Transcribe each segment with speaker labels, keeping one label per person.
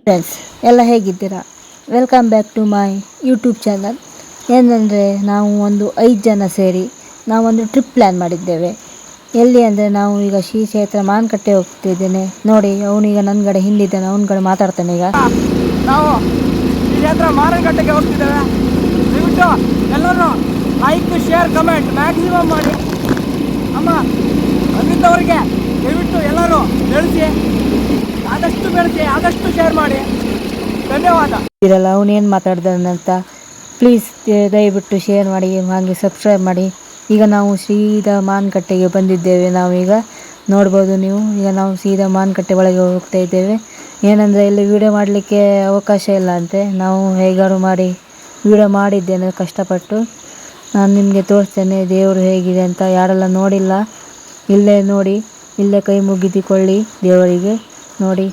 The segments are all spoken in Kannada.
Speaker 1: ಫ್ರೆಂಡ್ಸ್ ಎಲ್ಲ ಹೇಗಿದ್ದೀರಾ? Welcome back to my YouTube channel. ಏನಂದರೆ ನಾವು ಒಂದು 5 ಜನ ಸೇರಿ ನಾವೊಂದು ಟ್ರಿಪ್ ಪ್ಲ್ಯಾನ್ ಮಾಡಿದ್ದೇವೆ. ಎಲ್ಲಿ ಅಂದರೆ ನಾವು ಈಗ ಶ್ರೀ ಕ್ಷೇತ್ರ ಮಾನ್ಕಟ್ಟೆ ಹೋಗ್ತಿದ್ದೇನೆ. ನೋಡಿ ಅವನೀಗ ನನ್ನ ಕಡೆ ಹಿಂದಿದ್ದಾನೆ, ಅವನ ಕಡೆ ಮಾತಾಡ್ತಾನೆ. ಈಗ
Speaker 2: ನಾವು ಶ್ರೀ ಕ್ಷೇತ್ರ ಮಾರನಕಟ್ಟೆಗೆ ಹೋಗ್ತಿದ್ದೇವೆ. ದಯವಿಟ್ಟು ಎಲ್ಲರೂ ಲೈಕ್, ಶೇರ್, ಕಮೆಂಟ್ ಮ್ಯಾಕ್ಸಿಮಮ್ ಮಾಡಿ. ಅಮ್ಮ ಅಮಿತವರಿಗೆ ದಯವಿಟ್ಟು ಎಲ್ಲರೂ ಬೆಳೆಸಿ, ಆದಷ್ಟು ಶೇರ್ ಮಾಡಿ. ಧನ್ಯವಾದ.
Speaker 1: ಇರಲ್ಲ ಅವನೇನು ಮಾತಾಡ್ದಂತ ಪ್ಲೀಸ್ ದಯವಿಟ್ಟು ಶೇರ್ ಮಾಡಿ, ಹಾಗೆ ಸಬ್ಸ್ಕ್ರೈಬ್ ಮಾಡಿ. ಈಗ ನಾವು ಸೀದಾ ಮಾನ್ಕಟ್ಟೆಗೆ ಬಂದಿದ್ದೇವೆ. ನಾವೀಗ ನೋಡ್ಬೋದು ನೀವು. ಈಗ ನಾವು ಸೀದಾ ಮಾನ್ಕಟ್ಟೆ ಒಳಗೆ ಹೋಗ್ತಾ ಇದ್ದೇವೆ. ಏನಂದರೆ ಇಲ್ಲಿ ವಿಡಿಯೋ ಮಾಡಲಿಕ್ಕೆ ಅವಕಾಶ ಇಲ್ಲ ಅಂತೆ. ನಾವು ಹೇಗಾರು ಮಾಡಿ ವಿಡಿಯೋ ಮಾಡಿದ್ದೇನೆ ಕಷ್ಟಪಟ್ಟು. ನಾನು ನಿಮಗೆ ತೋರಿಸ್ತೇನೆ ದೇವರು ಹೇಗಿದೆ ಅಂತ. ಯಾರೆಲ್ಲ ನೋಡಿಲ್ಲ ಇಲ್ಲೇ ನೋಡಿ, ಇಲ್ಲೇ ಕೈ ಮುಗಿದುಕೊಳ್ಳಿ ದೇವರಿಗೆ. ನೋಡಿ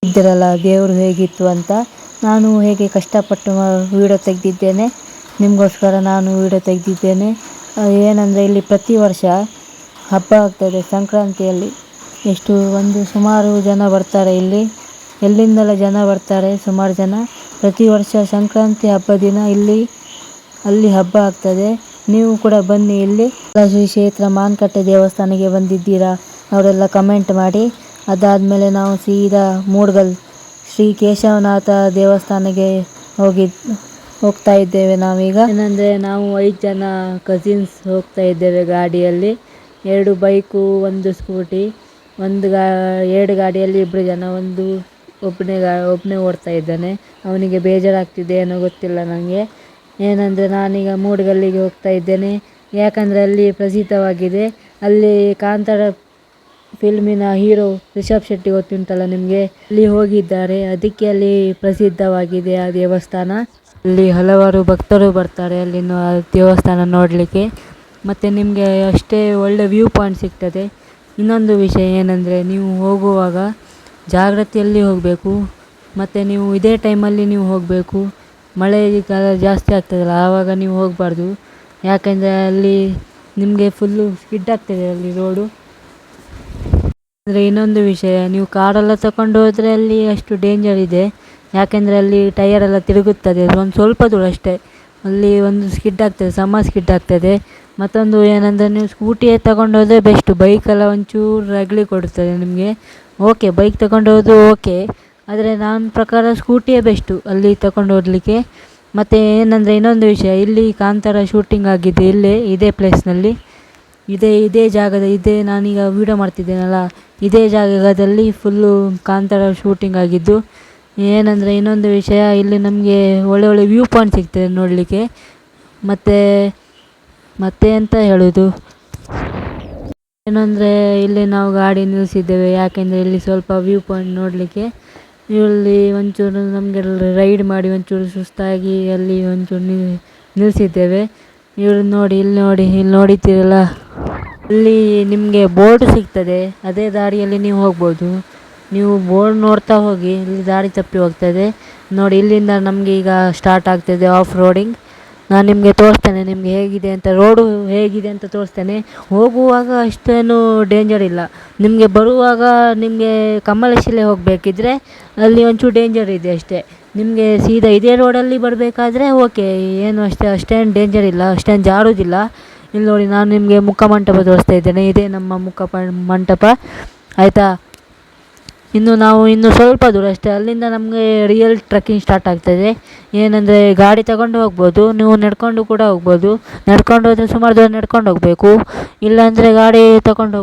Speaker 1: ಇದ್ದಿರಲ್ಲ ದೇವರು ಹೇಗಿತ್ತು ಅಂತ. ನಾನು ಹೇಗೆ ಕಷ್ಟಪಟ್ಟು ವೀಡಿಯೋ ತೆಗೆದಿದ್ದೇನೆ, ನಿಮಗೋಸ್ಕರ ನಾನು ವೀಡಿಯೋ ತೆಗೆದಿದ್ದೇನೆ. ಏನಂದರೆ ಇಲ್ಲಿ ಪ್ರತಿ ವರ್ಷ ಹಬ್ಬ ಆಗ್ತದೆ ಸಂಕ್ರಾಂತಿಯಲ್ಲಿ. ಸುಮಾರು ಜನ ಬರ್ತಾರೆ ಇಲ್ಲಿ, ಎಲ್ಲಿಂದೆಲ್ಲ ಜನ ಬರ್ತಾರೆ, ಸುಮಾರು ಜನ. ಪ್ರತಿ ವರ್ಷ ಸಂಕ್ರಾಂತಿ ಹಬ್ಬ ದಿನ ಅಲ್ಲಿ ಹಬ್ಬ ಆಗ್ತದೆ. ನೀವು ಕೂಡ ಬನ್ನಿ. ಇಲ್ಲಿ ಶ್ರೀ ಕ್ಷೇತ್ರ ಮಾನ್ಕಟ್ಟೆ ದೇವಸ್ಥಾನಕ್ಕೆ ಬಂದಿದ್ದೀರಾ ಅವರೆಲ್ಲ ಕಮೆಂಟ್ ಮಾಡಿ. ಅದಾದಮೇಲೆ ನಾವು ಸೀದಾ ಮೂಡ್ಗಲ್ ಶ್ರೀ ಕೇಶವನಾಥ ದೇವಸ್ಥಾನಕ್ಕೆ ಹೋಗ್ತಾ ಇದ್ದೇವೆ ನಾವೀಗ. ಏನಂದರೆ ನಾವು 5 ಜನ ಕಸಿನ್ಸ್ ಹೋಗ್ತಾ ಇದ್ದೇವೆ ಗಾಡಿಯಲ್ಲಿ. 2 ಬೈಕು, 1 ಸ್ಕೂಟಿ, 2 ಗಾಡಿಯಲ್ಲಿ 2 ಜನ. ಒಬ್ಬನೇ ಓಡ್ತಾ ಇದ್ದಾನೆ. ಅವನಿಗೆ ಬೇಜಾರಾಗ್ತಿದೆ ಏನೋ ಗೊತ್ತಿಲ್ಲ ನನಗೆ. ಏನಂದರೆ ನಾನೀಗ ಮೂಡ್ಗಲ್ಲಿಗೆ ಹೋಗ್ತಾ ಇದ್ದೇನೆ. ಯಾಕಂದರೆ ಅಲ್ಲಿ ಪ್ರಸಿದ್ಧವಾಗಿದೆ. ಅಲ್ಲಿ ಕಾಂತಾರ ಫಿಲ್ಮಿನ ಹೀರೋ ರಿಷಬ್ ಶೆಟ್ಟಿ ಗೊತ್ತುಂಟಲ್ಲ ನಿಮಗೆ, ಅಲ್ಲಿ ಹೋಗಿದ್ದಾರೆ. ಅದಕ್ಕೆ ಅಲ್ಲಿ ಪ್ರಸಿದ್ಧವಾಗಿದೆ ಆ ದೇವಸ್ಥಾನ. ಅಲ್ಲಿ ಹಲವಾರು ಭಕ್ತರು ಬರ್ತಾರೆ ಅಲ್ಲಿನ ದೇವಸ್ಥಾನ ನೋಡಲಿಕ್ಕೆ. ಮತ್ತು ನಿಮಗೆ ಅಷ್ಟೇ ಒಳ್ಳೆ ವ್ಯೂ ಪಾಯಿಂಟ್ ಸಿಗ್ತದೆ. ಇನ್ನೊಂದು ವಿಷಯ ಏನಂದರೆ ನೀವು ಹೋಗುವಾಗ ಜಾಗ್ರತೆಯಲ್ಲಿ ಹೋಗಬೇಕು. ಮತ್ತು ನೀವು ಇದೇ ಟೈಮಲ್ಲಿ ನೀವು ಹೋಗಬೇಕು. ಮಳೆಗಾಲ ಜಾಸ್ತಿ ಆಗ್ತದಲ್ಲ, ಆವಾಗ ನೀವು ಹೋಗಬಾರ್ದು. ಯಾಕೆಂದರೆ ಅಲ್ಲಿ ನಿಮಗೆ ಫುಲ್ಲು ಸ್ಕಿಡ್ ಆಗ್ತದೆ ಅಲ್ಲಿ ರೋಡು. ಅಂದರೆ ಇನ್ನೊಂದು ವಿಷಯ, ನೀವು ಕಾರೆಲ್ಲ ತಗೊಂಡು ಹೋದರೆ ಅಲ್ಲಿ ಅಷ್ಟು ಡೇಂಜರ್ ಇದೆ. ಯಾಕೆಂದರೆ ಅಲ್ಲಿ ಟಯರೆಲ್ಲ ತಿರುಗುತ್ತದೆ. ಒಂದು ಸ್ವಲ್ಪ ದೂರ ಅಷ್ಟೇ, ಅಲ್ಲಿ ಒಂದು ಸ್ಕಿಡ್ ಆಗ್ತದೆ, ಸ್ಕಿಡ್ ಆಗ್ತದೆ. ಮತ್ತೊಂದು ಏನಂದರೆ ನೀವು ಸ್ಕೂಟಿಯೇ ತಗೊಂಡು ಹೋದರೆ ಬೆಸ್ಟು. ಬೈಕೆಲ್ಲ ಒಂಚೂರು ರಗಳಿ ಕೊಡುತ್ತದೆ ನಿಮಗೆ. ಓಕೆ, ಬೈಕ್ ತಗೊಂಡು ಹೋದು ಓಕೆ, ಆದರೆ ನನ್ನ ಪ್ರಕಾರ ಸ್ಕೂಟಿಯೇ ಬೆಸ್ಟು ಅಲ್ಲಿ ತಗೊಂಡು ಹೋಗಲಿಕ್ಕೆ. ಮತ್ತು ಏನಂದರೆ ಇನ್ನೊಂದು ವಿಷಯ, ಇಲ್ಲಿ ಕಾಂತಾರ ಶೂಟಿಂಗ್ ಆಗಿದೆ ಇದೇ ಪ್ಲೇಸ್ನಲ್ಲಿ, ಇದೇ ನಾನೀಗ ವೀಡಿಯೋ ಮಾಡ್ತಿದ್ದೇನಲ್ಲ, ಇದೇ ಜಾಗದಲ್ಲಿ ಫುಲ್ಲು ಕಾಂತಾರ ಶೂಟಿಂಗ್ ಆಗಿದ್ದು. ಏನಂದರೆ ಇನ್ನೊಂದು ವಿಷಯ, ಇಲ್ಲಿ ನಮಗೆ ಒಳ್ಳೆ ವ್ಯೂ ಪಾಯಿಂಟ್ ಸಿಗ್ತದೆ ನೋಡಲಿಕ್ಕೆ. ಮತ್ತೆ ಎಂತ ಹೇಳೋದು, ಏನಂದರೆ ಇಲ್ಲಿ ನಾವು ಗಾಡಿ ನಿಲ್ಲಿಸಿದ್ದೇವೆ. ಯಾಕೆಂದರೆ ಇಲ್ಲಿ ಸ್ವಲ್ಪ ವ್ಯೂ ಪಾಯಿಂಟ್ ನೋಡಲಿಕ್ಕೆ. ಇಲ್ಲಿ ಒಂಚೂರು ನಮಗೆಲ್ಲ ರೈಡ್ ಮಾಡಿ ಒಂಚೂರು ಸುಸ್ತಾಗಿ ಅಲ್ಲಿ ಒಂಚೂರು ನಿಲ್ಲಿಸಿದ್ದೇವೆ. ಇಲ್ಲಿ ನೋಡಿದ್ದೀರಲ್ಲ, ಅಲ್ಲಿ ನಿಮಗೆ ಬೋರ್ಡ್ ಸಿಗ್ತದೆ. ಅದೇ ದಾರಿಯಲ್ಲಿ ನೀವು ಹೋಗ್ಬೋದು. ನೀವು ಬೋರ್ಡ್ ನೋಡ್ತಾ ಹೋಗಿ, ಇಲ್ಲಿ ದಾರಿ ತಪ್ಪಿ ಹೋಗ್ತದೆ ನೋಡಿ. ಇಲ್ಲಿಂದ ನಮಗೆ ಈಗ ಸ್ಟಾರ್ಟ್ ಆಗ್ತದೆ ಆಫ್ ರೋಡಿಂಗ್. ನಾನು ನಿಮಗೆ ತೋರಿಸ್ತೇನೆ ರೋಡು ಹೇಗಿದೆ ಅಂತ ತೋರಿಸ್ತೇನೆ. ಹೋಗುವಾಗ ಅಷ್ಟೇನು ಡೇಂಜರ್ ಇಲ್ಲ. ನಿಮಗೆ ಬರುವಾಗ ನಿಮಗೆ ಕಮಲಶಿಲೆ ಹೋಗಬೇಕಿದ್ರೆ ಅಲ್ಲಿ ಒಂಚೂರು ಡೇಂಜರ್ ಇದೆ ಅಷ್ಟೇ. ನಿಮಗೆ ಸೀದಾ ಇದೇ ರೋಡಲ್ಲಿ ಬರಬೇಕಾದ್ರೆ ಓಕೆ, ಏನು ಅಷ್ಟೇನು ಡೇಂಜರ್ ಇಲ್ಲ, ಅಷ್ಟೇನು ಜಾರೋದಿಲ್ಲ. ಇಲ್ಲಿ ನೋಡಿ, ನಾನು ನಿಮಗೆ ಮುಖಮಂಟಪ ತೋರಿಸ್ತಾ ಇದ್ದೇನೆ. ಇದೇ ನಮ್ಮ ಮಂಟಪ, ಆಯಿತಾ. ಇನ್ನು ಸ್ವಲ್ಪ ದೂರ ಅಷ್ಟೇ, ಅಲ್ಲಿಂದ ನಮಗೆ ರಿಯಲ್ ಟ್ರೆಕ್ಕಿಂಗ್ ಸ್ಟಾರ್ಟ್ ಆಗ್ತದೆ. ಏನಂದರೆ ಗಾಡಿ ತಗೊಂಡು ಹೋಗ್ಬೋದು, ನೀವು ನಡ್ಕೊಂಡು ಕೂಡ ಹೋಗ್ಬೋದು. ನಡ್ಕೊಂಡು ಹೋದರೆ ಸುಮಾರು ದೂರ ನಡ್ಕೊಂಡು ಹೋಗಬೇಕು, ಇಲ್ಲಾಂದರೆ ಗಾಡಿ ತಗೊಂಡು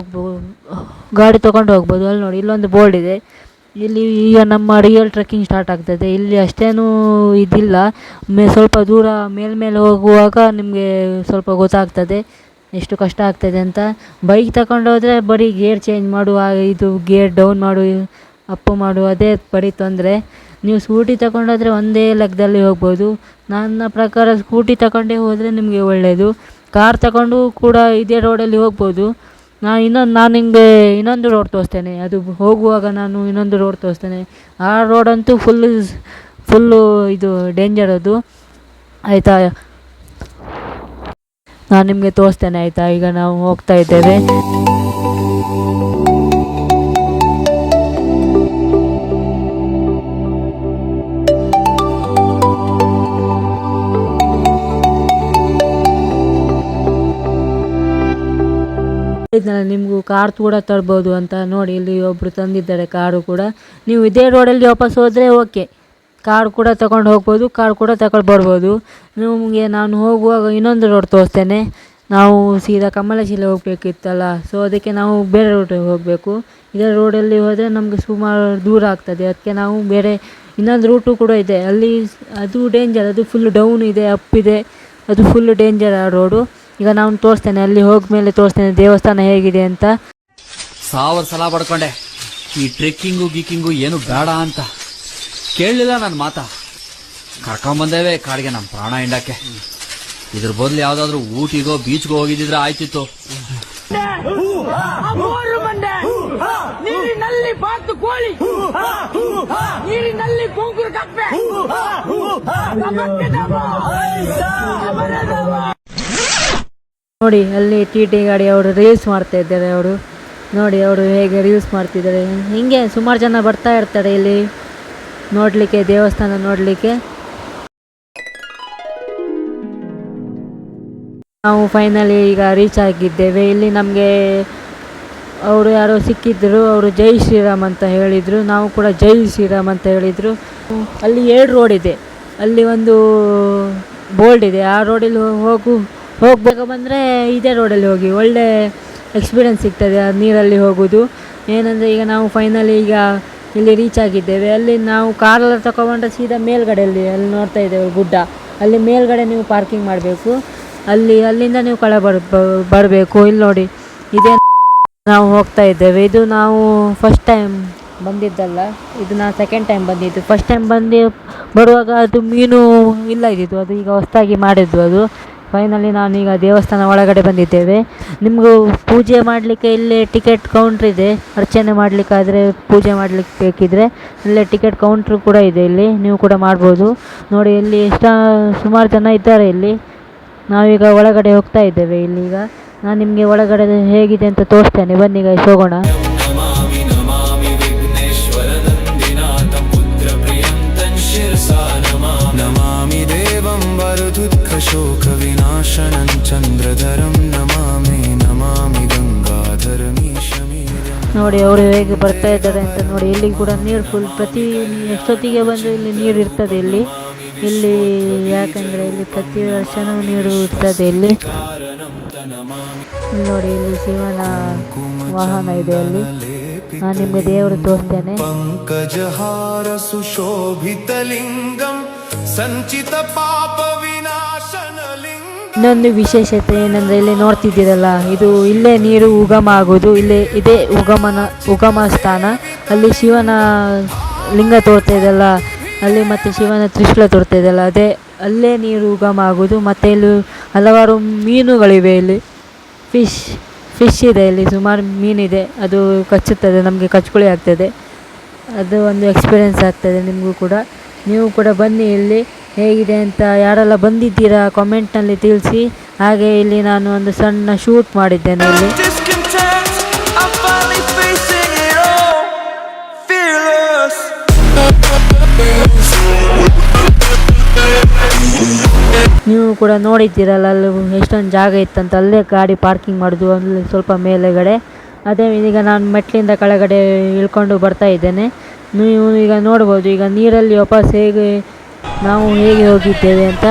Speaker 1: ಹೋಗ್ಬೋದು. ಅಲ್ಲಿ ನೋಡಿ, ಇಲ್ಲೊಂದು ಬೋರ್ಡ್ ಇದೆ. ಇಲ್ಲಿ ಈಗ ನಮ್ಮ ರಿಯಲ್ ಟ್ರೆಕ್ಕಿಂಗ್ ಸ್ಟಾರ್ಟ್ ಆಗ್ತದೆ. ಇಲ್ಲಿ ಅಷ್ಟೇನೂ ಇದಿಲ್ಲ, ಸ್ವಲ್ಪ ದೂರ ಮೇಲೆ ಹೋಗುವಾಗ ನಿಮಗೆ ಸ್ವಲ್ಪ ಗೊತ್ತಾಗ್ತದೆ ಎಷ್ಟು ಕಷ್ಟ ಆಗ್ತದೆ ಅಂತ. ಬೈಕ್ ತಗೊಂಡು ಹೋದರೆ ಬರೀ ಗೇರ್ ಚೇಂಜ್ ಮಾಡು, ಇದು ಗೇರ್ ಡೌನ್ ಮಾಡು, ಅಪ್ಪು ಮಾಡು, ಅದೇ ಬರೀ ತೊಂದರೆ. ನೀವು ಸ್ಕೂಟಿ ತಗೊಂಡೋದ್ರೆ ಒಂದೇ ಲೆಕ್ಕದಲ್ಲಿ ಹೋಗ್ಬೋದು. ನನ್ನ ಪ್ರಕಾರ ಸ್ಕೂಟಿ ತಗೊಂಡೇ ಹೋದರೆ ನಿಮಗೆ ಒಳ್ಳೆಯದು. ಕಾರ್ ತಗೊಂಡು ಕೂಡ ಇದೇ ರೋಡಲ್ಲಿ ಹೋಗ್ಬೋದು. ನಾನು ನಿಮಗೆ ಇನ್ನೊಂದು ರೋಡ್ ತೋರಿಸ್ತೇನೆ. ಅದು ಹೋಗುವಾಗ ನಾನು ಇನ್ನೊಂದು ರೋಡ್ ತೋರಿಸ್ತೇನೆ. ಆ ರೋಡಂತೂ ಫುಲ್ಲು ಇದು ಡೇಂಜರ್ ಅದು, ಆಯಿತಾ. ನಾನು ನಿಮಗೆ ತೋರಿಸ್ತೇನೆ, ಆಯಿತಾ. ಈಗ ನಾವು ಹೋಗ್ತಾ ಇದ್ದೇವೆ. ನಿಮಗೂ ಕಾರ್ ಕೂಡ ತರ್ಬೋದು ಅಂತ. ನೋಡಿ, ಇಲ್ಲಿ ಒಬ್ಬರು ತಂದಿದ್ದಾರೆ ಕಾರು ಕೂಡ. ನೀವು ಇದೇ ರೋಡಲ್ಲಿ ವಾಪಸ್ ಹೋದರೆ ಓಕೆ, ಕಾರ್ ಕೂಡ ತಗೊಂಡು ಹೋಗ್ಬೋದು, ಕಾರ್ ಕೂಡ ತಗೊಂಡು ಬರ್ಬೋದು. ನಿಮಗೆ ನಾನು ಹೋಗುವಾಗ ಇನ್ನೊಂದು ರೋಡ್ ತೋರಿಸ್ತೇನೆ. ನಾವು ಸೀದಾ ಕಮಲಶಿಲೆ ಹೋಗಬೇಕಿತ್ತಲ್ಲ, ಸೊ ಅದಕ್ಕೆ ನಾವು ಬೇರೆ ರೋಡಿಗೆ ಹೋಗಬೇಕು. ಇದೇ ರೋಡಲ್ಲಿ ಹೋದರೆ ನಮಗೆ ಸುಮಾರು ದೂರ ಆಗ್ತದೆ. ಅದಕ್ಕೆ ನಾವು ಬೇರೆ ಇನ್ನೊಂದು ರೂಟು ಕೂಡ ಇದೆ, ಅಲ್ಲಿ ಅದು ಡೇಂಜರ್, ಅದು ಫುಲ್ ಡೌನ್ ಇದೆ, ಅಪ್ ಇದೆ, ಅದು ಫುಲ್ ಡೇಂಜರ್ ಆ ರೋಡು. ಈಗ ನಾನು ತೋರಿಸ್ತೇನೆ, ಅಲ್ಲಿ ಹೋಗ್ಮೇಲೆ ತೋರಿಸ್ತೇನೆ ದೇವಸ್ಥಾನ ಹೇಗಿದೆ ಅಂತ.
Speaker 3: 1000 ಸಲ ಪಡ್ಕೊಂಡೆ ಈ ಟ್ರೆಕ್ಕಿಂಗು ಗೀಕಿಂಗು ಏನು ಬೇಡ ಅಂತ. ಕೇಳಲಿಲ್ಲ ನನ್ನ ಮಾತಾ. ಕರ್ಕೊಂಬಂದೇವೆ ಕಾಡಿಗೆ ನಮ್ಮ ಪ್ರಾಣ ಹಿಂಡಕ್ಕೆ. ಇದ್ರ ಬದಲು ಯಾವ್ದಾದ್ರು ಊಟಿಗೋ ಬೀಚ್ಗೋ ಹೋಗಿದ್ರೆ ಆಯ್ತಿತ್ತು.
Speaker 2: ನೀರಿನಲ್ಲಿ ಬಾತು ಕೋಳಿ, ನೀರಿನಲ್ಲಿ ಕೊಂಕುರು ಕಪ್ಪೆ.
Speaker 1: ನೋಡಿ, ಅಲ್ಲಿ ಟಿ ಗಾಡಿ ಅವರು ರೀಲ್ಸ್ ಮಾಡ್ತಾ ಇದ್ದಾರೆ. ಅವರು ನೋಡಿ, ಅವರು ಹೇಗೆ ರೀಲ್ಸ್ ಮಾಡ್ತಿದ್ದಾರೆ. ಹೀಗೆ ಸುಮಾರು ಜನ ಬರ್ತಾ ಇರ್ತಾರೆ ಇಲ್ಲಿ ನೋಡಲಿಕ್ಕೆ, ದೇವಸ್ಥಾನ ನೋಡಲಿಕ್ಕೆ. ನಾವು ಫೈನಲಿ ಈಗ ರೀಚ್ ಆಗಿದ್ದೇವೆ. ಇಲ್ಲಿ ನಮಗೆ ಅವರು ಯಾರೋ ಸಿಕ್ಕಿದ್ರು, ಅವರು ಜೈ ಶ್ರೀರಾಮ್ ಅಂತ ಹೇಳಿದರು. ನಾವು ಕೂಡ ಜೈ ಶ್ರೀರಾಮ್ ಅಂತ ಹೇಳಿದರು. ಅಲ್ಲಿ 2 ರೋಡ್ ಇದೆ, ಅಲ್ಲಿ ಒಂದು ಬೋಲ್ಡ್ ಇದೆ. ಆ ರೋಡಲ್ಲಿ ಹೋಗಬೇಕು ಬಂದರೆ ಇದೇ ರೋಡಲ್ಲಿ ಹೋಗಿ, ಒಳ್ಳೆ ಎಕ್ಸ್ಪೀರಿಯೆನ್ಸ್ ಸಿಗ್ತದೆ ಆ ನೀರಲ್ಲಿ ಹೋಗೋದು. ಏನಂದರೆ ಈಗ ನಾವು ಫೈನಲಿ ಈಗ ಇಲ್ಲಿ ರೀಚ್ ಆಗಿದ್ದೇವೆ. ಅಲ್ಲಿ ನಾವು ಕಾರೆಲ್ಲ ತಗೊಂಡ್ರೆ ಸೀದಾ ಮೇಲ್ಗಡೆಯಲ್ಲಿ ಅಲ್ಲಿ ನೋಡ್ತಾ ಇದ್ದೇವೆ ಗುಡ್ಡ, ಅಲ್ಲಿ ಮೇಲ್ಗಡೆ ನೀವು ಪಾರ್ಕಿಂಗ್ ಮಾಡಬೇಕು. ಅಲ್ಲಿಂದ ನೀವು ಬರಬೇಕು. ಇಲ್ಲಿ ನೋಡಿ, ಇದೇ ನಾವು ಹೋಗ್ತಾ ಇದ್ದೇವೆ. ಇದು ನಾವು ಫಸ್ಟ್ ಟೈಮ್ ಬಂದಿದ್ದಲ್ಲ, ಇದು ನಾನು ಸೆಕೆಂಡ್ ಟೈಮ್ ಬಂದಿದ್ದು. ಫಸ್ಟ್ ಟೈಮ್ ಬರುವಾಗ ಅದು ಮೀನು ಇಲ್ಲ ಇದ್ದಿದ್ದು, ಅದು ಈಗ ಹೊಸದಾಗಿ ಮಾಡಿದ್ದು ಅದು. ಫೈನಲಿ ನಾನೀಗ ದೇವಸ್ಥಾನ ಒಳಗಡೆ ಬಂದಿದ್ದೇವೆ. ನಿಮಗೂ ಪೂಜೆ ಮಾಡಲಿಕ್ಕೆ ಇಲ್ಲೇ ಟಿಕೆಟ್ ಕೌಂಟ್ರ್ ಇದೆ. ಅರ್ಚನೆ ಮಾಡಲಿಕ್ಕಾದರೆ, ಪೂಜೆ ಮಾಡಲಿಕ್ಕೆ ಬೇಕಿದ್ದರೆ ಇಲ್ಲೇ ಟಿಕೆಟ್ ಕೌಂಟ್ರ್ ಕೂಡ ಇದೆ, ಇಲ್ಲಿ ನೀವು ಕೂಡ ಮಾಡ್ಬೋದು. ನೋಡಿ, ಇಲ್ಲಿ ಸುಮಾರು ಜನ ಇದ್ದಾರೆ. ಇಲ್ಲಿ ನಾವೀಗ ಒಳಗಡೆ ಹೋಗ್ತಾ ಇದ್ದೇವೆ. ಇಲ್ಲೀಗ ನಾನು ನಿಮಗೆ ಒಳಗಡೆ ಹೇಗಿದೆ ಅಂತ ತೋರಿಸ್ತೇನೆ, ಬನ್ನಿ ಗೈಸ್ ಹೋಗೋಣ. ನೋಡಿ ಅವರು ಹೇಗೆ ಬರ್ತಾ ಇದ್ದಾರೆ ಅಂತ ನೋಡಿ. ಇಲ್ಲಿ ಕೂಡ ನೀರು ಫುಲ್, ಪ್ರತಿ ಎಷ್ಟೊತ್ತಿಗೆ ಬಂದರೆ ಇಲ್ಲಿ ನೀರು ಇರ್ತದೆ ಇಲ್ಲಿ ಯಾಕಂದರೆ ಇಲ್ಲಿ ಪ್ರತಿ ವರ್ಷವೂ ನೀರು ಇರ್ತದೆ ಇಲ್ಲಿ. ನೋಡಿ, ಇಲ್ಲಿ ಶಿವನ ವಾಹನ ಇದೆ. ಅಲ್ಲಿ ನಾನು ನಿಮಗೆ ದೇವರು ತೋರಿಸ್ತೇನೆ.
Speaker 4: ಪಂಕಜಹಾರ ಸುಶೋಭಿತ ಲಿಂಗಂ ಸಂಚಿತ ಪಾಪ ವಿನಾಶನ ಲಿಂಗ.
Speaker 1: ಇನ್ನೊಂದು ವಿಶೇಷತೆ ಏನಂದರೆ, ಇಲ್ಲಿ ನೋಡ್ತಿದ್ದೀರಲ್ಲ, ಇದು ಇಲ್ಲೇ ನೀರು ಉಗಮ ಆಗೋದು. ಇದೇ ಉಗಮ ಸ್ಥಾನ. ಅಲ್ಲಿ ಶಿವನ ಲಿಂಗ ತೋರ್ತಾ ಇದೆಯಲ್ಲ ಅಲ್ಲಿ, ಮತ್ತು ಶಿವನ ತ್ರಿಶೂಲ ತೋರ್ತಾ ಇದೆಯಲ್ಲ ಅಲ್ಲೇ ನೀರು ಉಗಮ ಆಗೋದು. ಮತ್ತು ಇಲ್ಲಿ ಹಲವಾರು ಮೀನುಗಳಿವೆ. ಇಲ್ಲಿ ಫಿಶ್ ಇದೆ, ಇಲ್ಲಿ ಸುಮಾರು ಮೀನಿದೆ. ಅದು ಕಚ್ಚುತ್ತದೆ, ನಮಗೆ ಕಚ್ಕುಳಿ ಆಗ್ತದೆ. ಅದು ಒಂದು ಎಕ್ಸ್ಪೀರಿಯೆನ್ಸ್ ಆಗ್ತದೆ ನಿಮಗೂ ಕೂಡ. ನೀವು ಕೂಡ ಬನ್ನಿ, ಇಲ್ಲಿ ಹೇಗಿದೆ ಅಂತ. ಯಾರೆಲ್ಲ ಬಂದಿದ್ದೀರಾ ಕಾಮೆಂಟ್ನಲ್ಲಿ ತಿಳಿಸಿ. ಹಾಗೆ ಇಲ್ಲಿ ನಾನು ಒಂದು ಸಣ್ಣ ಶೂಟ್ ಮಾಡಿದ್ದೇನೆ ಇಲ್ಲಿ. ನೀವು ಕೂಡ ನೋಡಿದ್ದೀರಲ್ಲ, ಅಲ್ಲಿ ಎಷ್ಟೊಂದು ಜಾಗ ಇತ್ತಂತ, ಅಲ್ಲೇ ಗಾಡಿ ಪಾರ್ಕಿಂಗ್ ಮಾಡೋದು, ಅಲ್ಲಿ ಸ್ವಲ್ಪ ಮೇಲೆಗಡೆ. ಅದೇ ಈಗ ನಾನು ಮೆಟ್ಲಿಂದ ಕೆಳಗಡೆ ಇಳ್ಕೊಂಡು ಬರ್ತಾ ಇದ್ದೇನೆ. ನೀವು ಈಗ ನೋಡ್ಬೋದು, ಈಗ ನೀರಲ್ಲಿ ವಾಪಸ್ ನಾವು ಹೇಗೆ ಹೋಗಿದ್ದೇವೆ ಅಂತ.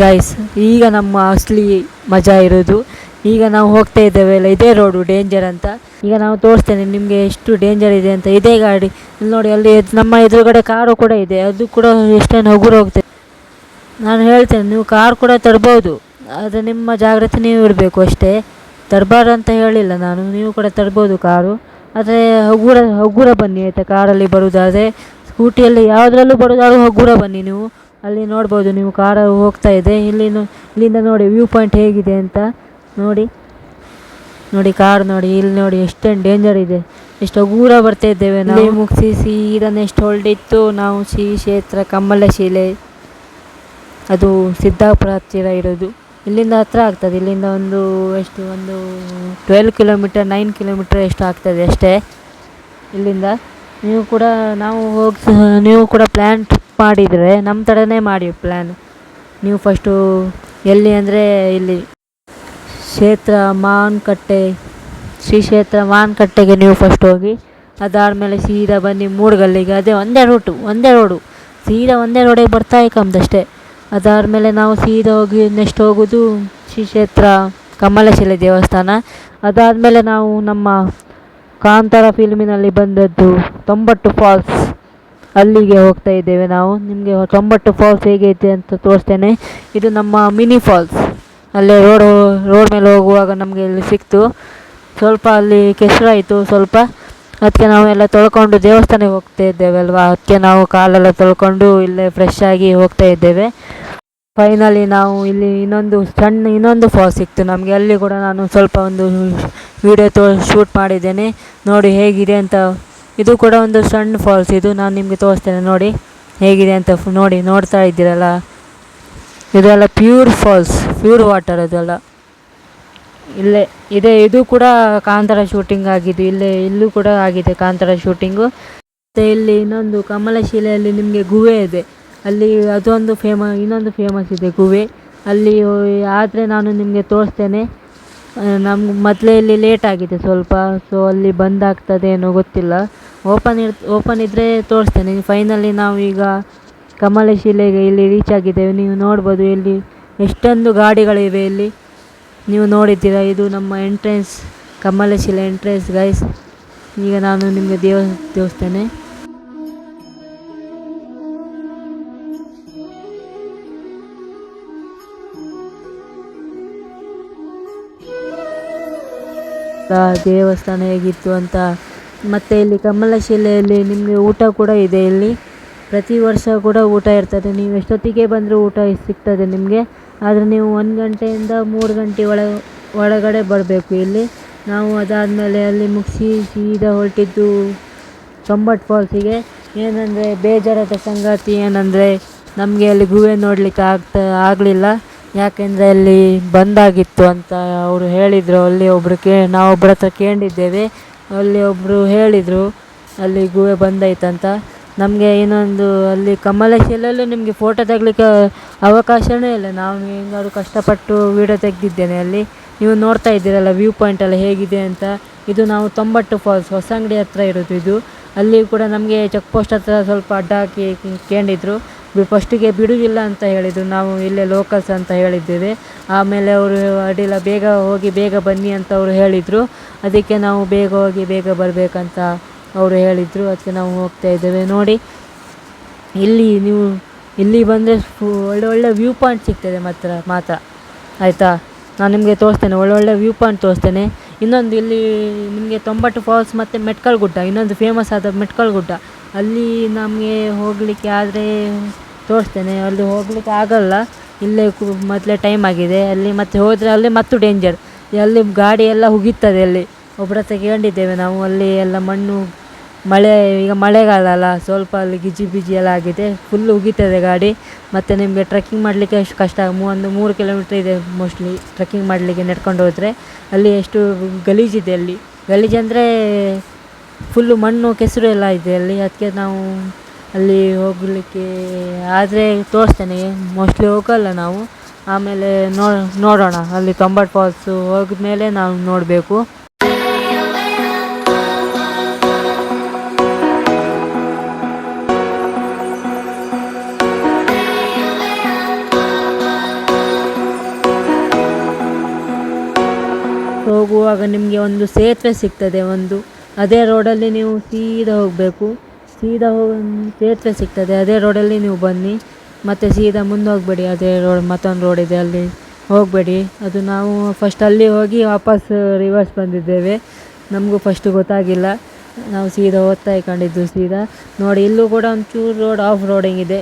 Speaker 1: ಗೈಸ್, ಈಗ ನಮ್ಮ ಅಸಲಿ ಮಜಾ ಇರೋದು. ಈಗ ನಾವು ಹೋಗ್ತಾ ಇದ್ದೇವೆ ಅಲ್ಲ, ಇದೇ ರೋಡು ಡೇಂಜರ್ ಅಂತ. ಈಗ ನಾವು ತೋರಿಸ್ತೇನೆ ನಿಮಗೆ ಎಷ್ಟು ಡೇಂಜರ್ ಇದೆ ಅಂತ. ಇದೇ ಗಾಡಿ ಇಲ್ಲಿ ನೋಡಿ, ಅಲ್ಲಿ ನಮ್ಮ ಎದುರುಗಡೆ ಕಾರು ಕೂಡ ಇದೆ, ಅದು ಕೂಡ ಎಷ್ಟೇನು ಹಗುರ ಹೋಗ್ತದೆ. ನಾನು ಹೇಳ್ತೇನೆ, ನೀವು ಕಾರ್ ಕೂಡ ತರ್ಬೋದು, ಆದರೆ ನಿಮ್ಮ ಜಾಗ್ರತೆ ನೀವು ಇರಬೇಕು ಅಷ್ಟೇ. ತರಬಾರ್ದು ಅಂತ ಹೇಳಿಲ್ಲ ನಾನು, ನೀವು ಕೂಡ ತರ್ಬೋದು ಕಾರು, ಆದರೆ ಹಗುರ ಬನ್ನಿ ಆಯಿತಾ. ಕಾರಲ್ಲಿ ಬರುವುದಾದರೆ ಊಟಿಯಲ್ಲಿ ಯಾವುದ್ರಲ್ಲೂ ಬರೋದಾದ್ರೂ ಹಗುರ ಬನ್ನಿ ನೀವು. ಅಲ್ಲಿ ನೋಡ್ಬೋದು ನೀವು ಕಾರ ಹೋಗ್ತಾ ಇದೆ. ಇಲ್ಲಿಂದ ನೋಡಿ ವ್ಯೂ ಪಾಯಿಂಟ್ ಹೇಗಿದೆ ಅಂತ ನೋಡಿ ಕಾರ್ ನೋಡಿ. ಇಲ್ಲಿ ನೋಡಿ ಎಷ್ಟೇನು ಡೇಂಜರ್ ಇದೆ, ಎಷ್ಟು ಹಗುರ ಬರ್ತಾ ಇದ್ದೇವೆ ನಾವು. ಮುಗಿಸಿ ಸೀದಾ ನೆಕ್ಸ್ಟ್ ಹೊರಟಿತ್ತು ನಾವು ಶ್ರೀ ಕ್ಷೇತ್ರ ಕಮ್ಮಲಶಿಲೆ. ಅದು ಸಿದ್ದಾಪುರ ಹತ್ತಿರ ಇರೋದು. ಇಲ್ಲಿಂದ ಹತ್ರ ಆಗ್ತದೆ. ಇಲ್ಲಿಂದ ಒಂದು 12 ಕಿಲೋಮೀಟರ್ 9 ಕಿಲೋಮೀಟರ್ ಎಷ್ಟು ಆಗ್ತದೆ ಅಷ್ಟೇ ಇಲ್ಲಿಂದ. ನೀವು ಕೂಡ ಪ್ಲ್ಯಾನ್ ಟ್ರಿಪ್ ಮಾಡಿದರೆ ನಮ್ಮ ಥರನೇ ಮಾಡಿ ಪ್ಲ್ಯಾನ್. ನೀವು ಫಸ್ಟು ಎಲ್ಲಿ ಅಂದರೆ ಇಲ್ಲಿ ಕ್ಷೇತ್ರ ಮಾವಿನಕಟ್ಟೆ, ಶ್ರೀ ಕ್ಷೇತ್ರ ಮಾವಿನಕಟ್ಟೆಗೆ ನೀವು ಫಸ್ಟ್ ಹೋಗಿ, ಅದಾದಮೇಲೆ ಸೀದಾ ಬನ್ನಿ ಮೂಡುಗಲ್ಲಿಗೆ. ಅದೇ ಒಂದೇ ರೋಡು ಸೀದಾ ಒಂದೇ ರೋಡಿಗೆ ಬರ್ತಾ ಇಕ್ಕಂದಷ್ಟೇ. ಅದಾದಮೇಲೆ ನಾವು ಸೀದಾ ಹೋಗಿ ನೆಕ್ಸ್ಟ್ ಹೋಗೋದು ಶ್ರೀ ಕ್ಷೇತ್ರ ಕಮಲಶಿಲೆ ದೇವಸ್ಥಾನ. ಅದಾದಮೇಲೆ ನಾವು ನಮ್ಮ ಕಾಂತಾರ ಫಿಲ್ಮಿನಲ್ಲಿ ಬಂದದ್ದು ತೊಂಬಟ್ಟು ಫಾಲ್ಸ್, ಅಲ್ಲಿಗೆ ಹೋಗ್ತಾ ಇದ್ದೇವೆ ನಾವು. ನಿಮಗೆ ತೊಂಬಟ್ಟು ಫಾಲ್ಸ್ ಹೇಗೈತೆ ಅಂತ ತೋರಿಸ್ತೇನೆ. ಇದು ನಮ್ಮ ಮಿನಿ ಫಾಲ್ಸ್. ಅಲ್ಲೇ ರೋಡ್ ಮೇಲೆ ಹೋಗುವಾಗ ನಮಗೆ ಇಲ್ಲಿ ಸಿಕ್ತು. ಸ್ವಲ್ಪ ಅಲ್ಲಿ ಕೆಸರಾಯಿತು ಸ್ವಲ್ಪ, ಅದಕ್ಕೆ ನಾವೆಲ್ಲ ತೊಳ್ಕೊಂಡು ದೇವಸ್ಥಾನಕ್ಕೆ ಹೋಗ್ತಾ ಇದ್ದೇವೆ ಅಲ್ವಾ, ಅದಕ್ಕೆ ನಾವು ಕಾಲೆಲ್ಲ ತೊಳ್ಕೊಂಡು ಇಲ್ಲೇ ಫ್ರೆಶ್ ಆಗಿ ಹೋಗ್ತಾ ಇದ್ದೇವೆ. ಫೈನಲಿ ನಾವು ಇಲ್ಲಿ ಇನ್ನೊಂದು ಫಾಲ್ಸ್ ಸಿಕ್ತು ನಮಗೆ. ಅಲ್ಲಿ ಕೂಡ ನಾನು ಸ್ವಲ್ಪ ಒಂದು ವಿಡಿಯೋ ಶೂಟ್ ಮಾಡಿದ್ದೇನೆ, ನೋಡಿ ಹೇಗಿದೆ ಅಂತ. ಇದು ಕೂಡ ಒಂದು ಸಣ್ಣ ಫಾಲ್ಸ್. ಇದು ನಾನು ನಿಮಗೆ ತೋರಿಸ್ತೇನೆ ನೋಡಿ ಹೇಗಿದೆ ಅಂತ. ನೋಡ್ತಾ ಇದ್ದೀರಲ್ಲ, ಇದೆಲ್ಲ ಪ್ಯೂರ್ ಫಾಲ್ಸ್, ಪ್ಯೂರ್ ವಾಟರ್ ಅದೆಲ್ಲ. ಇದು ಕೂಡ ಕಾಂತಾರ ಶೂಟಿಂಗ್ ಆಗಿದೆ. ಇಲ್ಲೂ ಕೂಡ ಆಗಿದೆ ಕಾಂತಾರ ಶೂಟಿಂಗು. ಮತ್ತು ಇಲ್ಲಿ ಇನ್ನೊಂದು ಕಮಲಶಿಲೆಯಲ್ಲಿ ನಿಮಗೆ ಗುಹೆ ಇದೆ. ಅಲ್ಲಿ ಅದೊಂದು ಇನ್ನೊಂದು ಫೇಮಸ್ ಇದೆ ಗುಹೆ ಅಲ್ಲಿ. ಆದರೆ ನಾನು ನಿಮಗೆ ತೋರಿಸ್ತೇನೆ. ನಮ್ಗೆ ಮೊದಲೇ ಇಲ್ಲಿ ಲೇಟ್ ಆಗಿದೆ ಸ್ವಲ್ಪ, ಸೊ ಅಲ್ಲಿ ಬಂದಾಗ್ತದೆ ಏನೋ ಗೊತ್ತಿಲ್ಲ. ಓಪನ್ ಇದ್ದರೆ ತೋರಿಸ್ತೇನೆ. ಫೈನಲಿ ನಾವು ಈಗ ಕಮಲಶಿಲೆಗೆ ಇಲ್ಲಿ ರೀಚ್ ಆಗಿದ್ದೇವೆ. ನೀವು ನೋಡ್ಬೋದು ಇಲ್ಲಿ ಎಷ್ಟೊಂದು ಗಾಡಿಗಳಿವೆ ಇಲ್ಲಿ, ನೀವು ನೋಡಿದ್ದೀರಾ. ಇದು ನಮ್ಮ ಎಂಟ್ರೆನ್ಸ್, ಕಮಲಶಿಲೆ ಎಂಟ್ರೆನ್ಸ್ ಗೈಸ್. ಈಗ ನಾನು ನಿಮಗೆ ತೋರಿಸ್ತೇನೆ. ದೇವಸ್ಥಾನ ಹೇಗಿತ್ತು ಅಂತ. ಮತ್ತು ಇಲ್ಲಿ ಕಮಲಶಿಲೆಯಲ್ಲಿ ನಿಮಗೆ ಊಟ ಕೂಡ ಇದೆ. ಇಲ್ಲಿ ಪ್ರತಿ ವರ್ಷ ಕೂಡ ಊಟ ಇರ್ತದೆ. ನೀವು ಎಷ್ಟೊತ್ತಿಗೆ ಬಂದರೂ ಊಟ ಸಿಗ್ತದೆ ನಿಮಗೆ. ಆದರೆ ನೀವು 1 ಗಂಟೆಯಿಂದ 3 ಗಂಟೆ ಒಳಗಡೆ ಬರಬೇಕು ಇಲ್ಲಿ. ನಾವು ಅದಾದಮೇಲೆ ಅಲ್ಲಿ ಮುಗಿಸಿ ಸೀದಾ ಹೊರಟಿದ್ದು ತೊಂಬಟ್ಟು ಫಾಲ್ಸಿಗೆ. ಏನಂದರೆ ಬೇಜಾರಾದ ಸಂಗತಿ ಏನಂದರೆ ನಮಗೆ ಅಲ್ಲಿ ಗುಹೆ ನೋಡಲಿಕ್ಕೆ ಆಗಲಿಲ್ಲ. ಯಾಕೆಂದರೆ ಅಲ್ಲಿ ಬಂದಾಗಿತ್ತು ಅಂತ ಅವರು ಹೇಳಿದರು. ಅಲ್ಲಿ ನಾವೊಬ್ಬರ ಹತ್ರ ಕೇಳಿದ್ದೇವೆ. ಅಲ್ಲಿ ಒಬ್ಬರು ಹೇಳಿದರು ಅಲ್ಲಿ ಗುಹೆ ಬಂದಾಯ್ತಂತ. ನಮಗೆ ಇನ್ನೊಂದು ಅಲ್ಲಿ ಕಮಲಶಿಲೆಯಲ್ಲೂ ನಿಮಗೆ ಫೋಟೋ ತೆಗಲಿಕ್ಕೆ ಅವಕಾಶವೇ ಇಲ್ಲ. ನಾನು ಹೆಂಗಾದ್ರು ಕಷ್ಟಪಟ್ಟು ವೀಡಿಯೋ ತೆಗೆದಿದ್ದೇನೆ ಅಲ್ಲಿ. ನೀವು ನೋಡ್ತಾ ಇದ್ದೀರಲ್ಲ ವ್ಯೂ ಪಾಯಿಂಟೆಲ್ಲ ಹೇಗಿದೆ ಅಂತ. ಇದು ನಾವು ತೊಂಬಟ್ಟು ಫಾಲ್ಸ್ ಹೊಸಂಗಡಿ ಹತ್ರ ಇರೋದು ಇದು. ಅಲ್ಲಿ ಕೂಡ ನಮಗೆ ಚೆಕ್ ಪೋಸ್ಟ್ ಹತ್ರ ಸ್ವಲ್ಪ ಅಡ್ಡ ಹಾಕಿ ಕೇಳಿದ್ರು. ಫಸ್ಟಿಗೆ ಬಿಡುವುದಿಲ್ಲ ಅಂತ ಹೇಳಿದರು. ನಾವು ಇಲ್ಲೇ ಲೋಕಲ್ಸ್ ಅಂತ ಹೇಳಿದ್ದೇವೆ. ಆಮೇಲೆ ಅವರು ಅಡ್ಡಿಲ್ಲ ಬೇಗ ಹೋಗಿ ಬೇಗ ಬನ್ನಿ ಅಂತ ಅವರು ಹೇಳಿದರು. ಅದಕ್ಕೆ ನಾವು ಬೇಗ ಹೋಗಿ ಬೇಗ ಬರಬೇಕಂತ ಅವರು ಹೇಳಿದರು. ಅದಕ್ಕೆ ನಾವು ಹೋಗ್ತಾ ಇದ್ದೇವೆ. ನೋಡಿ ಇಲ್ಲಿ ಬಂದರೆ ಒಳ್ಳೆ ವ್ಯೂ ಪಾಯಿಂಟ್ ಸಿಗ್ತದೆ ಮಾತ್ರ ಆಯಿತಾ. ನಾನು ನಿಮಗೆ ತೋರಿಸ್ತೇನೆ, ಒಳ್ಳೊಳ್ಳೆ ವ್ಯೂ ಪಾಯಿಂಟ್ ತೋರಿಸ್ತೇನೆ. ಇನ್ನೊಂದು ಇಲ್ಲಿ ನಿಮಗೆ ತೊಂಬಟ್ಟು ಫಾಲ್ಸ್ ಮತ್ತು ಮೆಟ್ಕಲ್ ಗುಡ್ಡ, ಇನ್ನೊಂದು ಫೇಮಸ್ ಆದ ಮೆಟ್ಕಲ್ ಗುಡ್ಡ. ಅಲ್ಲಿ ನಮಗೆ ಹೋಗಲಿಕ್ಕೆ ಆದರೆ ತೋರಿಸ್ತೇನೆ. ಅಲ್ಲಿ ಹೋಗಲಿಕ್ಕೆ ಆಗಲ್ಲ, ಇಲ್ಲೇ ಮೊದಲೇ ಟೈಮ್ ಆಗಿದೆ. ಅಲ್ಲಿ ಮತ್ತೆ ಹೋದರೆ ಅಲ್ಲಿ ಮತ್ತು ಡೇಂಜರ್. ಅಲ್ಲಿ ಗಾಡಿ ಎಲ್ಲ ಹುಗಿತದೆ. ಅಲ್ಲಿ ಒಬ್ಬರ ಹತ್ರ ಕೇಳಿದ್ದೇವೆ ನಾವು. ಅಲ್ಲಿ ಎಲ್ಲ ಮಣ್ಣು ಈಗ ಮಳೆಗಾಲ ಅಲ್ಲ, ಸ್ವಲ್ಪ ಅಲ್ಲಿ ಗಿಜಿ ಬಿಜಿ ಎಲ್ಲ ಆಗಿದೆ, ಫುಲ್ಲು ಉಗಿತದೆ ಗಾಡಿ. ಮತ್ತು ನಿಮಗೆ ಟ್ರೆಕ್ಕಿಂಗ್ ಮಾಡಲಿಕ್ಕೆ ಎಷ್ಟು ಕಷ್ಟ. 3 ಕಿಲೋಮೀಟ್ರ್ ಇದೆ ಮೋಸ್ಟ್ಲಿ ಟ್ರೆಕ್ಕಿಂಗ್ ಮಾಡಲಿಕ್ಕೆ ನಡ್ಕೊಂಡು ಹೋದರೆ. ಅಲ್ಲಿ ಎಷ್ಟು ಗಲೀಜಿದೆ ಅಲ್ಲಿ. ಗಲೀಜಂದರೆ ಫುಲ್ಲು ಮಣ್ಣು ಕೆಸರು ಎಲ್ಲ ಇದೆ ಅಲ್ಲಿ. ಅದಕ್ಕೆ ನಾವು ಅಲ್ಲಿ ಹೋಗಲಿಕ್ಕೆ ಆದರೆ ತೋರಿಸ್ತೇನೆ. ಮೋಸ್ಟ್ಲಿ ಹೋಗಲ್ಲ ನಾವು. ಆಮೇಲೆ ನೋಡೋಣ. ಅಲ್ಲಿ ತೊಂಬಟ್ಟು ಫಾಲ್ಸು ಹೋಗಿದ್ಮೇಲೆ ನಾವು ನೋಡಬೇಕು. ಹೋಗುವಾಗ ನಿಮಗೆ ಒಂದು ಸೇತುವೆ ಸಿಗ್ತದೆ. ಅದೇ ರೋಡಲ್ಲಿ ನೀವು ಸೀದಾ ಹೋಗಬೇಕು. ಸೇತುವೆ ಸಿಗ್ತದೆ. ಅದೇ ರೋಡಲ್ಲಿ ನೀವು ಬನ್ನಿ. ಮತ್ತು ಸೀದಾ ಮುಂದೆ ಹೋಗಬೇಡಿ. ಅದೇ ರೋಡ್ ಮತ್ತೊಂದು ರೋಡ್ ಇದೆ, ಅಲ್ಲಿ ಹೋಗಬೇಡಿ. ಅದು ನಾವು ಫಸ್ಟ್ ಅಲ್ಲಿ ಹೋಗಿ ವಾಪಸ್ ರಿವರ್ಸ್ ಬಂದಿದ್ದೇವೆ. ನಮಗೂ ಫಸ್ಟು ಗೊತ್ತಾಗಿಲ್ಲ. ನಾವು ಸೀದಾ ಓದ್ತಾ ಇಕೊಂಡಿದ್ದು ಸೀದಾ. ನೋಡಿ ಇಲ್ಲೂ ಕೂಡ ಒಂಚೂರು ರೋಡ್ ಆಫ್ ರೋಡಿಂಗ್ ಇದೆ.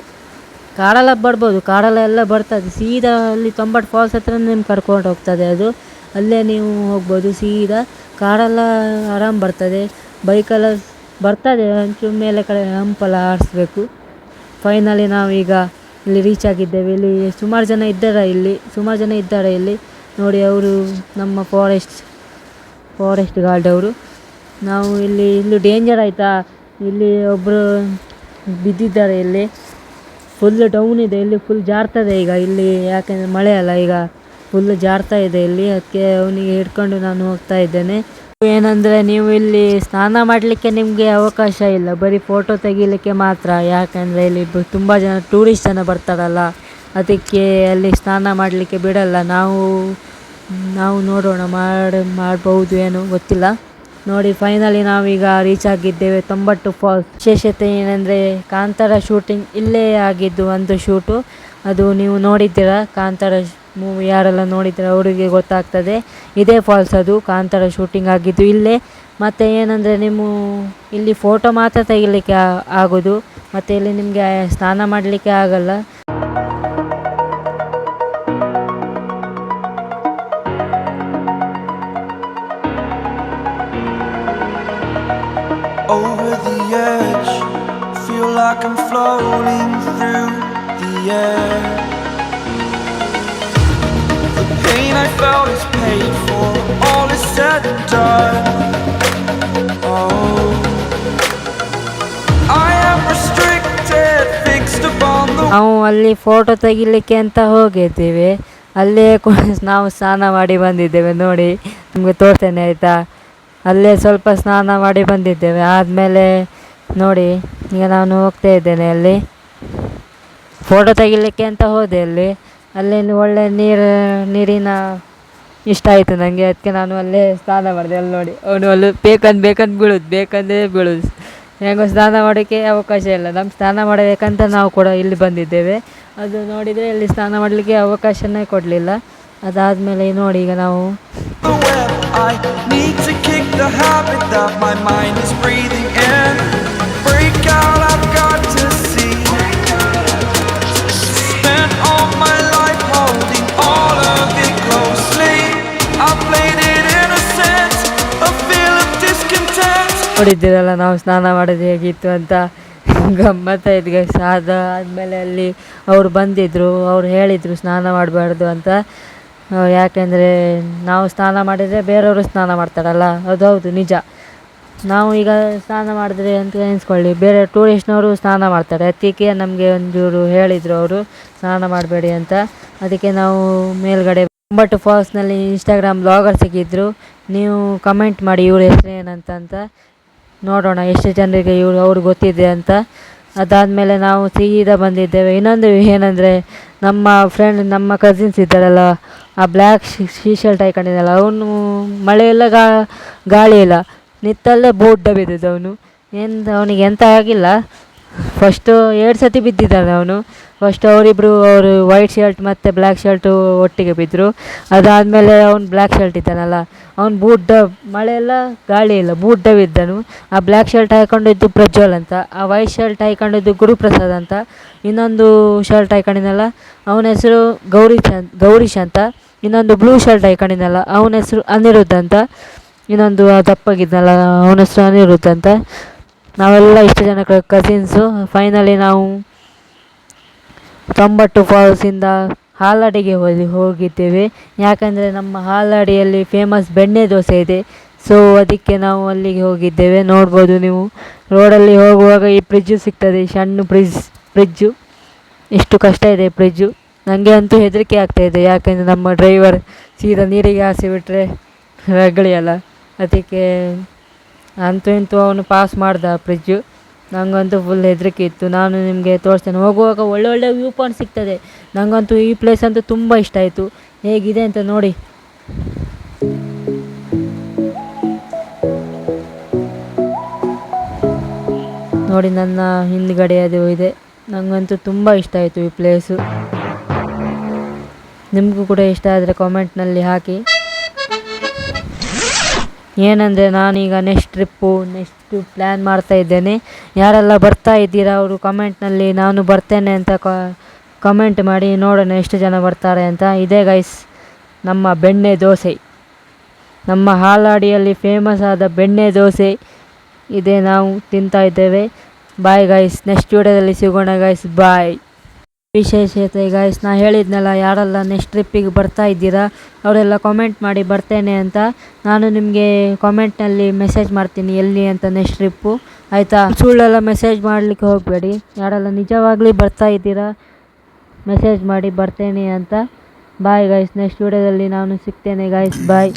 Speaker 1: ಕಾರೆಲ್ಲ ಬರ್ಬೋದು, ಕಾರೆಲ್ಲ ಎಲ್ಲ ಬರ್ತದೆ. ಸೀದಾ ಅಲ್ಲಿ ತೊಂಬಟ್ಟು ಫಾಲ್ಸ್ ಹತ್ರ ನಿಮ್ಗೆ ಕರ್ಕೊಂಡು ಹೋಗ್ತದೆ ಅದು. ಅಲ್ಲೇ ನೀವು ಹೋಗ್ಬೋದು ಸೀದಾ. ಕಾರೆಲ್ಲ ಆರಾಮ್ ಬರ್ತದೆ, ಬೈಕೆಲ್ಲ ಬರ್ತದೆ, ಒಂಚೂರು ಮೇಲೆ ಕಡೆ ಹಂಪೆಲ್ಲ ಆಡಿಸ್ಬೇಕು. ಫೈನಲಿ ನಾವೀಗ ಇಲ್ಲಿ ರೀಚ್ ಆಗಿದ್ದೇವೆ. ಇಲ್ಲಿ ಸುಮಾರು ಜನ ಇದ್ದಾರೆ ಇಲ್ಲಿ ನೋಡಿ. ಅವರು ನಮ್ಮ ಫಾರೆಸ್ಟ್ ಗಾರ್ಡ್ ಅವರು. ನಾವು ಇಲ್ಲಿ ಡೇಂಜರ್ ಆಯಿತಾ, ಇಲ್ಲಿ ಒಬ್ಬರು ಬಿದ್ದಿದ್ದಾರೆ. ಇಲ್ಲಿ ಫುಲ್ ಡೌನ್ ಇದೆ, ಇಲ್ಲಿ ಫುಲ್ ಜಾರ್ತದೆ ಈಗ ಇಲ್ಲಿ, ಯಾಕೆಂದರೆ ಮಳೆ ಅಲ್ಲ, ಈಗ ಫುಲ್ ಜಾರ್ತಾ ಇದೆ ಇಲ್ಲಿ. ಅದಕ್ಕೆ ಅವನಿಗೆ ಹಿಡ್ಕೊಂಡು ನಾನು ಹೋಗ್ತಾ ಇದ್ದೇನೆ. ಏನಂದರೆ ನೀವು ಇಲ್ಲಿ ಸ್ನಾನ ಮಾಡಲಿಕ್ಕೆ ನಿಮಗೆ ಅವಕಾಶ ಇಲ್ಲ, ಬರೀ ಫೋಟೋ ತೆಗಿಲಿಕ್ಕೆ ಮಾತ್ರ. ಯಾಕೆಂದರೆ ಇಲ್ಲಿ ತುಂಬ ಜನ ಟೂರಿಸ್ಟ್ ಜನ ಬರ್ತಾರಲ್ಲ, ಅದಕ್ಕೆ ಅಲ್ಲಿ ಸ್ನಾನ ಮಾಡಲಿಕ್ಕೆ ಬಿಡಲ್ಲ. ನಾವು ನೋಡೋಣ, ಮಾಡ್ಬೋದು, ಏನು ಗೊತ್ತಿಲ್ಲ. ನೋಡಿ ಫೈನಲಿ ನಾವೀಗ ರೀಚ್ ಆಗಿದ್ದೇವೆ ತೊಂಬಟ್ಟು ಫಾಲ್ಸ್. ವಿಶೇಷತೆ ಏನಂದರೆ ಕಾಂತಾರ ಶೂಟಿಂಗ್ ಇಲ್ಲೇ ಆಗಿದ್ದು ಒಂದು ಶೂಟು. ಅದು ನೀವು ನೋಡಿದ್ದೀರ, ಕಾಂತಾರ ಮೂವಿ ಯಾರೆಲ್ಲ ನೋಡಿದ್ದೀರ ಅವರಿಗೆ ಗೊತ್ತಾಗ್ತದೆ. ಇದೇ ಫಾಲ್ಸ್, ಅದು ಕಾಂತಾರ ಶೂಟಿಂಗ್ ಆಗಿದ್ದು ಇಲ್ಲೇ. ಮತ್ತು ಏನಂದರೆ ನೀವು ಇಲ್ಲಿ ಫೋಟೋ ಮಾತ್ರ ತೆಗಿಲಿಕ್ಕೆ ಆಗೋದು, ಮತ್ತು ಇಲ್ಲಿ ನಿಮಗೆ ಸ್ನಾನ ಮಾಡಲಿಕ್ಕೆ ಆಗಲ್ಲ.
Speaker 4: Over the edge, feel like I'm floating through the air. The pain I felt is paid for, all is said and done. Oh, I am restricted, fixed upon the
Speaker 1: ನಾವು ಅಲ್ಲಿ ಫೋಟೋ ತೆಗಿಲಿಕ್ಕೆ ಅಂತ ಹೋಗಿದ್ದೀವಿ. ಅಲ್ಲೇ ನಾವು ಸ್ನಾನ ಮಾಡಿ ಬಂದಿದ್ದೇವೆ. ನೋಡಿ ನಿಮಗೆ ತೋರಿಸ್ತೇನೆ ಆಯಿತಾ. ಅಲ್ಲೇ ಸ್ವಲ್ಪ ಸ್ನಾನ ಮಾಡಿ ಬಂದಿದ್ದೇವೆ. ಆದಮೇಲೆ ನೋಡಿ ಈಗ ನಾನು ಹೋಗ್ತಾ ಇದ್ದೇನೆ. ಅಲ್ಲಿ ಫೋಟೋ ತೆಗಿಲಿಕ್ಕೆ ಅಂತ ಹೋದೆ. ಅಲ್ಲಿ ಒಳ್ಳೆ ನೀರಿನ ಇಷ್ಟ ಆಯಿತು ನನಗೆ, ಅದಕ್ಕೆ ನಾನು ಅಲ್ಲೇ ಸ್ನಾನ ಮಾಡಿದೆ. ಅಲ್ಲಿ ನೋಡಿ ಅವನು ಅಲ್ಲಿ ಬೇಕಂದ್ರೆ ಬೀಳೋದು. ಹೆಂಗೋ ಸ್ನಾನ ಮಾಡೋಕ್ಕೆ ಅವಕಾಶ ಇಲ್ಲ. ನಮ್ಮ ಸ್ನಾನ ಮಾಡಬೇಕಂತ ನಾವು ಕೂಡ ಇಲ್ಲಿ ಬಂದಿದ್ದೇವೆ. ಅದು ನೋಡಿದರೆ ಇಲ್ಲಿ ಸ್ನಾನ ಮಾಡಲಿಕ್ಕೆ ಅವಕಾಶನೇ ಕೊಡಲಿಲ್ಲ. ಅದಾದಮೇಲೆ ನೋಡಿ ಈಗ ನಾವು
Speaker 4: web. I need to kick the habit that my mind is breathing in. Break out, I've got to see. Spent all my life holding all of it closely. I played it innocent, a feel of discontent.
Speaker 1: ನೋಡಿದ್ದೀರಲ್ಲ ನಾವು ಸ್ನಾನ ಮಾಡೋದು ಹೇಗಿತ್ತು ಅಂತ. ಗಮ್ಮತ್ತಾಯ್ತು ಗೈಸ್. ಆದಮೇಲೆ ಅಲ್ಲಿ ಅವರು ಬಂದಿದ್ದರು, ಅವ್ರು ಹೇಳಿದರು ಸ್ನಾನ ಮಾಡಬಾರ್ದು ಅಂತ. ಯಾಕೆಂದರೆ ನಾವು ಸ್ನಾನ ಮಾಡಿದರೆ ಬೇರೆಯವರು ಸ್ನಾನ ಮಾಡ್ತಾರಲ್ಲ, ಹೌದು ನಿಜ. ನಾವು ಈಗ ಸ್ನಾನ ಮಾಡಿದ್ರೆ ಅಂತ ಎನಿಸ್ಕೊಳ್ಳಿ, ಬೇರೆ ಟೂರಿಸ್ಟ್ನವರು ಸ್ನಾನ ಮಾಡ್ತಾರೆ. ಅದಕ್ಕೆ ನಮಗೆ ಒಂಚೂರು ಹೇಳಿದರು ಅವರು ಸ್ನಾನ ಮಾಡಬೇಡಿ ಅಂತ. ಅದಕ್ಕೆ ನಾವು ಮೇಲ್ಗಡೆ ತೊಂಬಟ್ಟು ಫಾಲ್ಸ್ನಲ್ಲಿ ಇನ್ಸ್ಟಾಗ್ರಾಮ್ ಬ್ಲಾಗರ್ ಸಿಕ್ಕಿದ್ರು. ನೀವು ಕಮೆಂಟ್ ಮಾಡಿ ಇವ್ರ ಹೆಸರು ಏನಂತ ನೋಡೋಣ, ಎಷ್ಟು ಜನರಿಗೆ ಅವ್ರು ಗೊತ್ತಿದೆ ಅಂತ. ಅದಾದಮೇಲೆ ನಾವು ಸೀದಾ ಬಂದಿದ್ದೇವೆ. ಇನ್ನೊಂದು ಏನಂದರೆ ನಮ್ಮ ಕಸಿನ್ಸ್ ಇದ್ದಾರಲ್ಲ, ಆ ಬ್ಲ್ಯಾಕ್ ಶೀ ಶರ್ಟ್ ಹಾಕೊಂಡಿದ್ದಲ್ಲ, ಅವನು ಮಳೆಯೆಲ್ಲ ಗಾಳಿ ಇಲ್ಲ, ನಿತ್ತಲ್ಲೇ ಬೋಟ್ ಬಿದ್ದಿದ್ದು ಅವನು. ಅವನಿಗೆ ಎಂತ ಆಗಿಲ್ಲ. ಫಸ್ಟು 2 ಸತಿ ಬಿದ್ದಿದ್ದಾನೆ ಅವನು. ಫಸ್ಟ್ ಅವರು ವೈಟ್ ಶರ್ಟ್ ಮತ್ತು ಬ್ಲ್ಯಾಕ್ ಶರ್ಟು ಒಟ್ಟಿಗೆ ಬಿದ್ದರು. ಅದಾದಮೇಲೆ ಅವ್ನು ಬ್ಲ್ಯಾಕ್ ಶರ್ಟ್ ಇದ್ದಾನಲ್ಲ, ಅವ್ನು ಮಳೆಯೆಲ್ಲ ಗಾಳಿ ಇಲ್ಲ, ಬಿದ್ದನು. ಆ ಬ್ಲ್ಯಾಕ್ ಶರ್ಟ್ ಹಾಕೊಂಡಿದ್ದು ಪ್ರಜ್ವಲ್ ಅಂತ, ಆ ವೈಟ್ ಶರ್ಟ್ ಹಾಕೊಂಡಿದ್ದು ಗುರುಪ್ರಸಾದ್ ಅಂತ. ಇನ್ನೊಂದು ಶರ್ಟ್ ಹಾಕೊಂಡಿದ್ದಲ್ಲ ಅವನ ಹೆಸರು ಗೌರೀಶ್ ಅಂತ. ಇನ್ನೊಂದು ಬ್ಲೂ ಶರ್ಟ್ ಹಾಕೊಂಡಿದ್ದಲ್ಲ ಅವನ ಹೆಸರು ಅನಿರುದ್ಧ್ ಅಂತ. ಇನ್ನೊಂದು ದಪ್ಪಗಿದ್ದಲ್ಲ ಅವನ ಹೆಸರು ಅನಿರುದ್ಧ್ ಅಂತ. ನಾವೆಲ್ಲ ಇಷ್ಟು ಜನ ಕಸಿನ್ಸು. ಫೈನಲಿ ನಾವು ತೊಂಬಟ್ಟು ಫಾಲ್ಸಿಂದ ಹಾಲಡಿಗೆ ಹೋಗಿದ್ದೇವೆ. ಯಾಕಂದರೆ ನಮ್ಮ ಹಾಲಡಿಯಲ್ಲಿ ಫೇಮಸ್ ಬೆಣ್ಣೆ ದೋಸೆ ಇದೆ. ಸೊ ಅದಕ್ಕೆ ನಾವು ಅಲ್ಲಿಗೆ ಹೋಗಿದ್ದೇವೆ. ನೋಡ್ಬೋದು ನೀವು, ರೋಡಲ್ಲಿ ಹೋಗುವಾಗ ಈ ಫ್ರಿಜ್ಜು ಸಿಗ್ತದೆ, ಸಣ್ಣ ಫ್ರಿಜ್ಜು. ಎಷ್ಟು ಕಷ್ಟ ಇದೆ ಫ್ರಿಜ್ಜು. ನನಗೆ ಅಂತೂ ಹೆದರಿಕೆ ಆಗ್ತಾಯಿದೆ, ಯಾಕೆಂದರೆ ನಮ್ಮ ಡ್ರೈವರ್ ಸೀದಾ ನೀರಿಗೆ ಹಾಸಿಬಿಟ್ರೆ ರಗಳಿ ಅಲ್ಲ. ಅದಕ್ಕೆ ಅಂತೂ ಇಂತೂ ಅವನು ಪಾಸ್ ಮಾಡ್ದ ಫ್ರಿಜ್ಜು. ನನಗಂತೂ ಫುಲ್ ಹೆದರಿಕೆ ಇತ್ತು. ನಾನು ನಿಮಗೆ ತೋರಿಸ್ತೇನೆ. ಹೋಗುವಾಗ ಒಳ್ಳೊಳ್ಳೆ ವ್ಯೂ ಪಾಯಿಂಟ್ ಸಿಗ್ತದೆ. ನನಗಂತೂ ಈ ಪ್ಲೇಸ್ ಅಂತೂ ತುಂಬ ಇಷ್ಟ ಆಯಿತು. ಹೇಗಿದೆ ಅಂತ ನೋಡಿ. ನೋಡಿ ನನ್ನ ಹಿಂದ್ಗಡೆ ಅದು ಇದೆ. ನನಗಂತೂ ತುಂಬ ಇಷ್ಟ ಆಯಿತು ಈ ಪ್ಲೇಸು. ನಿಮಗೂ ಕೂಡ ಇಷ್ಟ ಆದರೆ ಕಾಮೆಂಟ್ನಲ್ಲಿ ಹಾಕಿ. ಏನಂದರೆ ನಾನೀಗ ನೆಕ್ಸ್ಟ್ ಪ್ಲ್ಯಾನ್ ಮಾಡ್ತಾ ಇದ್ದೇನೆ. ಯಾರೆಲ್ಲ ಬರ್ತಾ ಇದ್ದೀರಾ ಅವರು ಕಮೆಂಟ್ನಲ್ಲಿ ನಾನು ಬರ್ತೇನೆ ಅಂತ ಕಮೆಂಟ್ ಮಾಡಿ, ನೋಡೋಣ ಎಷ್ಟು ಜನ ಬರ್ತಾರೆ ಅಂತ. ಇದೇ ಗೈಸ್ ನಮ್ಮ ಬೆಣ್ಣೆ ದೋಸೆ, ನಮ್ಮ ಹಾಲಾಡಿಯಲ್ಲಿ ಫೇಮಸ್ ಆದ ಬೆಣ್ಣೆ ದೋಸೆ ಇದೇ ನಾವು ತಿಂತಾ ಇದ್ದೇವೆ. ಬಾಯ್ ಗೈಸ್, ನೆಕ್ಸ್ಟ್ ವಿಡಿಯೋದಲ್ಲಿ ಸಿಗೋಣ ಗೈಸ್, ಬಾಯ್. ವಿಶೇಷತೆ ಗೈಸ್, ನಾ ಹೇಳಿದ್ನಲ್ಲ ಯಾರೆಲ್ಲ ನೆಕ್ಸ್ಟ್ ಟ್ರಿಪ್ಪಿಗೆ ಬರ್ತಾ ಇದ್ದೀರಾ ಅವರೆಲ್ಲ ಕಾಮೆಂಟ್ ಮಾಡಿ ಬರ್ತೇನೆ ಅಂತ. ನಾನು ನಿಮಗೆ ಕಾಮೆಂಟ್ನಲ್ಲಿ ಮೆಸೇಜ್ ಮಾಡ್ತೀನಿ ಎಲ್ಲಿ ಅಂತ ನೆಕ್ಸ್ಟ್ ಟ್ರಿಪ್ಪು, ಆಯಿತಾ? ಸುಳ್ಳೆಲ್ಲ ಮೆಸೇಜ್ ಮಾಡಲಿಕ್ಕೆ ಹೋಗಬೇಡಿ. ಯಾರೆಲ್ಲ ನಿಜವಾಗ್ಲಿ ಬರ್ತಾ ಇದ್ದೀರಾ ಮೆಸೇಜ್ ಮಾಡಿ ಬರ್ತೇನೆ ಅಂತ. ಬಾಯ್ ಗೈಸ್, ನೆಕ್ಸ್ಟ್ ವಿಡಿಯೋದಲ್ಲಿ ನಾನು ಸಿಗ್ತೇನೆ ಗೈಸ್, ಬಾಯ್.